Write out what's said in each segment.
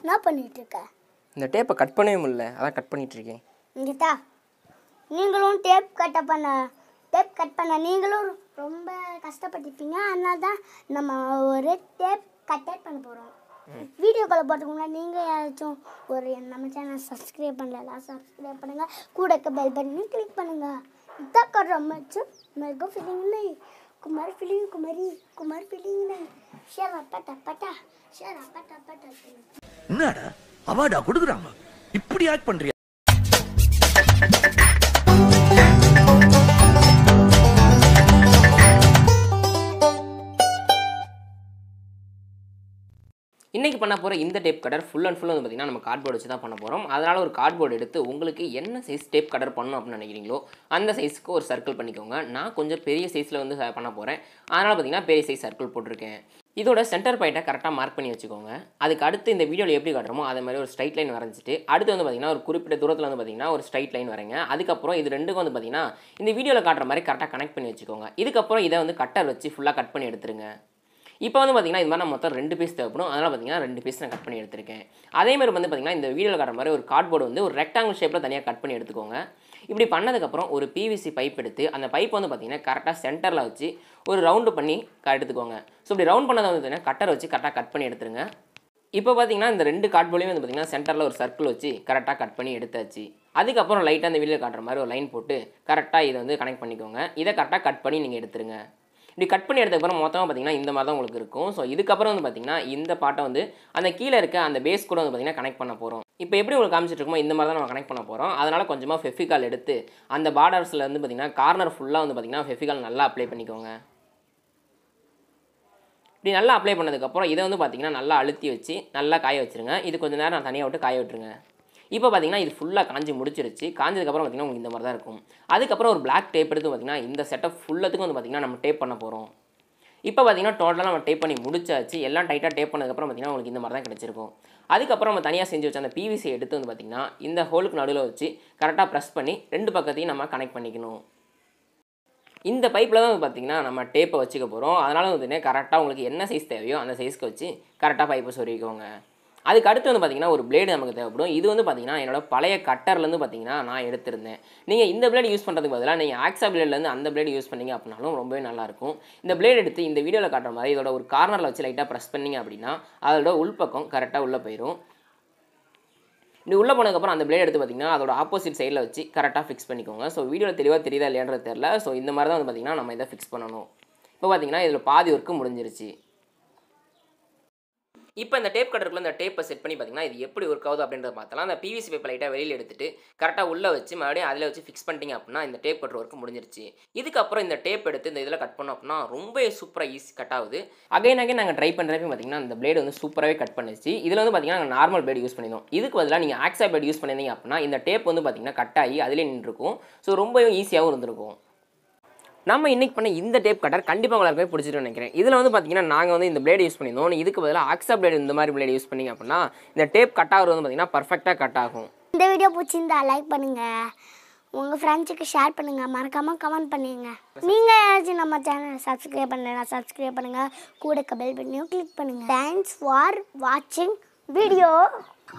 என்ன பண்ணிட்டு இருக்க? இந்த டேப்பை கட் பண்ணவே முடியல, அதான் கட் பண்ணிட்டு இருக்கேன். இங்கேதா நீங்களும் டேப் கட் பண்ண நீங்களும் ரொம்ப கஷ்டப்பட்டுருப்பீங்க. அதனால தான் நம்ம ஒரு டேப் கட் பண்ண போகிறோம். வீடியோக்களை போட்டுக்கு முன்னாடி நீங்கள் யாராச்சும் ஒரு நம்ம சேனல் சப்ஸ்கிரைப் பண்ணல, சப்ஸ்கிரைப் பண்ணுங்கள். கூட இருக்க பெல் பட்டனை கிளிக் பண்ணுங்கள். இதான் ரொம்ப मेरे को फीलिंग नहीं कुमार फीलिंग नहीं शेरा पटा என்னடா அவார்டா கொடுக்குறாங்க, இப்படி ஆக்ட் பண்றியா? இன்றைக்கி பண்ண போகிற இந்த tape cutter full and full வந்து பார்த்திங்கன்னா நம்ம கார்ட்போர்டு வச்சு தான் பண்ண போகிறோம். அதனால் ஒரு கார்ட்போர்டு எடுத்து உங்களுக்கு என்ன சைஸ் டேப் கட்டர் பண்ணணும் அப்படின்னு நினைக்கிறீங்களோ அந்த சைஸுக்கு ஒரு சர்க்கிள் பண்ணிக்கோங்க. நான் கொஞ்சம் பெரிய சைஸில் வந்து பண்ண போகிறேன். அதனால் பார்த்திங்கன்னா பெரிய சைஸ் சர்க்கிள் போட்டிருக்கேன். இதோட சென்டர் பாயிண்ட்டை கரெக்டாக மார்க் பண்ணி வச்சுக்கோங்க. அதுக்கு அடுத்து இந்த வீடியோவில் எப்படி காட்டுறோமோ அதே மாதிரி ஒரு ஸ்ட்ரைட் லைன் வரைஞ்சிட்டு அடுத்து வந்து பார்த்திங்கன்னா ஒரு குறிப்பிட்ட தூரத்தில் வந்து பார்த்திங்கன்னா ஒரு ஸ்ட்ரைட் லைன் வரைங்க. அதுக்கப்புறம் இது ரெண்டுக்கும் வந்து பார்த்திங்கன்னா இந்த வீடியோவில் காட்டுற மாதிரி கரெக்டாக கனெக்ட் பண்ணி வச்சுக்கோங்க. இதுக்கப்புறம் இதை வந்து கட்டர் வச்சு ஃபுல்லாக கட் பண்ணி எடுத்துருங்க. இப்போ வந்து பார்த்திங்கன்னா இது மாதிரி நான் மொத்தம் 2 பீஸ் தேவைப்படும். அதனால் பார்த்திங்கன்னா 2 பீஸ் நான் கட் பண்ணி எடுத்திருக்கேன். அதேமாதிரி வந்து பார்த்திங்கன்னா இந்த வீடியோவில் காட்டுற மாதிரி ஒரு கார்ட்போர்டு வந்து ஒரு ரெக்டாங்கிள் ஷேப்பில் தனியாக கட் பண்ணி எடுத்துக்கோங்க. இப்படி பண்ணதுக்கப்புறம் ஒரு பிவிசி பைப் எடுத்து அந்த பைப் வந்து பார்த்திங்கன்னா கரெக்டாக சென்டரில் வச்சு ஒரு ரவுண்டு பண்ணி எடுத்துக்கோங்க. ஸோ இப்படி ரவுண்ட் பண்ணதை வந்து பார்த்திங்கன்னா கட்டர் வச்சு கரெக்டாக கட் பண்ணி எடுத்துருங்க. இப்போ பார்த்திங்கன்னா இந்த 2 கார்ட்போர்ட்லையும் வந்து பார்த்திங்கன்னா சென்டரில் ஒரு சர்க்கிள் வச்சு கரெக்டாக கட் பண்ணி எடுத்தாச்சு. அதுக்கப்புறம் லைட்டாக அந்த வீடியோவில் காட்டுற மாதிரி ஒரு லைன் போட்டு கரெக்டாக இதை வந்து கனெக்ட் பண்ணிக்கோங்க. இதை கரெக்டாக கட் பண்ணி நீங்கள் எடுத்துருங்க. இப்படி கட் பண்ணி எடுத்ததுக்கப்புறம் மொத்தமாக பார்த்திங்கன்னா இந்த மாதிரி தான் உங்களுக்கு இருக்கும். ஸோ இதுக்கப்புறம் வந்து பார்த்திங்கன்னா இந்த பாட்டை வந்து அந்த கீழே இருக்க அந்த பேஸ் கூட வந்து பார்த்திங்கன்னா கனெக்ட் பண்ண போகிறோம். இப்போ எப்படி உங்களுக்கு காமிச்சிட்டு இருக்கோமோ இந்த மாதிரி தான் நம்ம கனெக்ட் பண்ண போகிறோம். அதனால் கொஞ்சமாக ஃபெஃபிகால் எடுத்து அந்த பார்டர்ஸில் வந்து பார்த்திங்கன்னா கார்னர் ஃபுல்லாக வந்து பார்த்திங்கன்னா ஃபெஃபிகால் நல்லா அப்ளை பண்ணிக்கோங்க. இப்படி நல்லா அப்ளை பண்ணதுக்கப்புறம் இதை வந்து பார்த்திங்கன்னா நல்லா அழுத்தி வச்சு நல்லா காய வச்சுருங்க. இது கொஞ்சம் நேரம் நான் தனியாக விட்டு காய விட்டுருங்க. இப்போ பார்த்திங்கன்னா இது ஃபுல்லாக காஞ்சி முடிச்சிருச்சு. காஞ்சதுக்கப்புறம் பார்த்திங்கன்னா உங்களுக்கு இந்த மாதிரி தான் இருக்கும். அதுக்கப்புறம் ஒரு பிளாக் டேப் எடுத்து பார்த்திங்கன்னா இந்த செட்டப் ஃபுல்லத்துக்கும் வந்து பார்த்திங்கன்னா நம்ம டேப் பண்ண போகிறோம். இப்போ பார்த்திங்கன்னா டோட்டலாக நம்ம டேப் பண்ணி முடிச்சாச்சு. எல்லாம் டைட்டாக டேப் பண்ணதுக்கப்புறம் பார்த்திங்கன்னா உங்களுக்கு இந்த மாதிரி தான் கிடச்சிருக்கும். அதுக்கப்புறம் நம்ம தனியாக செஞ்சு வச்ச அந்த பிவிசி எடுத்து வந்து பார்த்திங்கன்னா இந்த ஹோலுக்கு நடுவில் வச்சு கரெக்டாக ப்ரெஸ் பண்ணி 2 பக்கத்தையும் நம்ம கனெக்ட் பண்ணிக்கணும். இந்த பைப்பில் தான் வந்து பார்த்திங்கன்னா நம்ம டேப்பை வச்சுக்க போகிறோம். அதனால் வந்து கரெக்டாக உங்களுக்கு என்ன சைஸ் தேவையோ அந்த சைஸ்க்கு வச்சு கரெக்டாக பைப்பை சொருகிக்கோங்க. அதுக்கு அடுத்து வந்து பார்த்திங்கன்னா ஒரு பிளேடு நமக்கு தேவைப்படும். இது வந்து பார்த்திங்கன்னா என்னோடய பழைய கட்டர்லேருந்து பார்த்திங்கன்னா நான் எடுத்திருந்தேன். நீங்கள் இந்த பிளேடு யூஸ் பண்ணுறதுக்கு பதிலாக நீங்கள் ஆக்ஸா பிளேட்லேருந்து அந்த பிளேடு யூஸ் பண்ணிங்க அப்படின்னாலும் ரொம்பவே நல்லாயிருக்கும். இந்த பிளேடு எடுத்து இந்த வீடியோவில் காட்டுற மாதிரி இதோட ஒரு கார்னரில் வச்சு லைட்டாக ப்ரெஸ் பண்ணிங்க அப்படின்னா அதோட உள்பக்கம் கரெக்டாக உள்ளே போயிடும். இப்படி உள்ளே போனதுக்கப்புறம் அந்த பிளேட் எடுத்து பார்த்திங்கன்னா அதோட ஆப்போசிட் சைடில் வச்சு கரெக்டாக ஃபிக்ஸ் பண்ணிக்கோங்க. ஸோ வீடியோவில் தெளிவாக தெரியுதா இல்லையான்றது தெரில. ஸோ இந்த மாதிரி தான் வந்து பார்த்திங்கன்னா நம்ம இதை ஃபிக்ஸ் பண்ணணும். இப்போ பார்த்திங்கன்னா இதில் பாதி ஒர்க்கு முடிஞ்சிருச்சு. இப்போ இந்த டேப் கட்டருக்குள்ள இந்த டேப்பை செட் பண்ணி பார்த்திங்கன்னா இது எப்படி ஒர்க் ஆகுது அப்படின்றத பார்த்தலாம். அந்த பிவிசி பைப்பை லைட்டாக வெளியில் எடுத்துட்டு கரெக்டாக உள்ளே வச்சு மறுபடியும் அதில் வச்சு ஃபிக்ஸ் பண்ணிட்டீங்க அப்படின்னா இந்த டேப் கட்டர் ஒர்க் முடிஞ்சிருச்சு. இதுக்கப்புறம் இந்த டேப் எடுத்து இந்த இதில் கட் பண்ணோம் அப்படின்னா ரொம்ப சூப்பராக ஈஸி கட் ஆகுது. அகைன் நாங்கள் ட்ரை பண்ணுறப்ப பார்த்திங்கன்னா இந்த பிளேடு வந்து சூப்பராகவே கட் பண்ணிச்சு. இதில் வந்து பார்த்திங்கன்னா நாங்கள் நார்மல் பிளேடு யூஸ் பண்ணியிருந்தோம். இதுக்கு பதிலாக நீங்கள் ஆக்ஸா பிளேட் யூஸ் பண்ணியிருந்தீங்க அப்படின்னா இந்த டேப் வந்து பார்த்திங்கன்னா கட் ஆகி அதிலே நின்றுருக்கும். ஸோ ரொம்ப ஈஸியாகவும் இருந்திருக்கும். நம்ம இன்றைக்கி பண்ண இந்த டேப் கட்டர் கண்டிப்பாக உங்களுக்கு பிடிச்சிட்டு நினைக்கிறேன். இதில் வந்து பார்த்திங்கன்னா நாங்கள் வந்து இந்த பிளேடு யூஸ் பண்ணியிருந்தோம். இதுக்கு பதிலாக ஆக்ஸா பிளேடு இந்த மாதிரி பிளேடு யூஸ் பண்ணிங்க அப்படின்னா இந்த டேப் கட் ஆகிறது வந்து பார்த்திங்கன்னா பர்ஃபெக்டாக கட் ஆகும். இந்த வீடியோ பிடிச்சிருந்தா லைக் பண்ணுங்கள், உங்கள் ஃப்ரெண்ட்ஸுக்கு ஷேர் பண்ணுங்கள், மறக்காமல் கமெண்ட் பண்ணுங்க. நீங்கள் யாராச்சும் நம்ம சேனலை சப்ஸ்கிரைப் பண்ணலாம், சப்ஸ்கிரைப் பண்ணுங்கள். கூட இருக்க பெல் பட்டனையும் கிளிக் பண்ணுங்கள். தேங்க்ஸ் ஃபார் வாட்சிங் வீடியோ.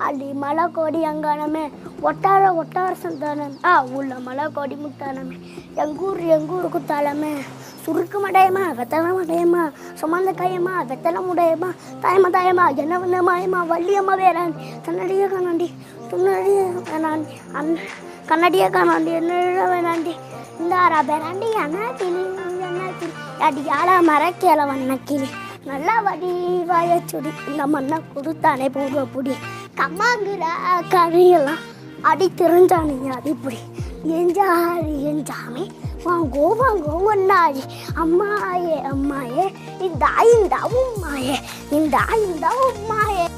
அடி மலை கோடி அங்கானமே ஒட்டார சந்தானம் உள்ள மலை கோடி முத்தானமே எங்கூர் குத்தாலமே சுருக்கு மடையமா வெத்தலை மடையமா சுமந்த கையம்மா வெத்தலை முடையமா தாயமா என்ன வந்த மாயமா வள்ளியம்மா வேறாண்டி கண்ணடியே காணாண்டி துண்ணடியே வேணாண்டி கண்ணடியே காணாண்டி என்ன வேணாண்டி இந்த ஆறா பேராண்டி என்ன கிளி அடி யாழா மரக்கேல வண்ண கிளி நல்லா வடி வாயச்சுடி இந்த மண்ணை கொடுத்தானே போக புடி கம்மாங்குற கரையெல்லாம் அடி தெரிஞ்சானுங்க அடிப்படி எஞ்சாமி வாங்கோ ஒன்னாயி அம்மாயே இந்த உம்மாயே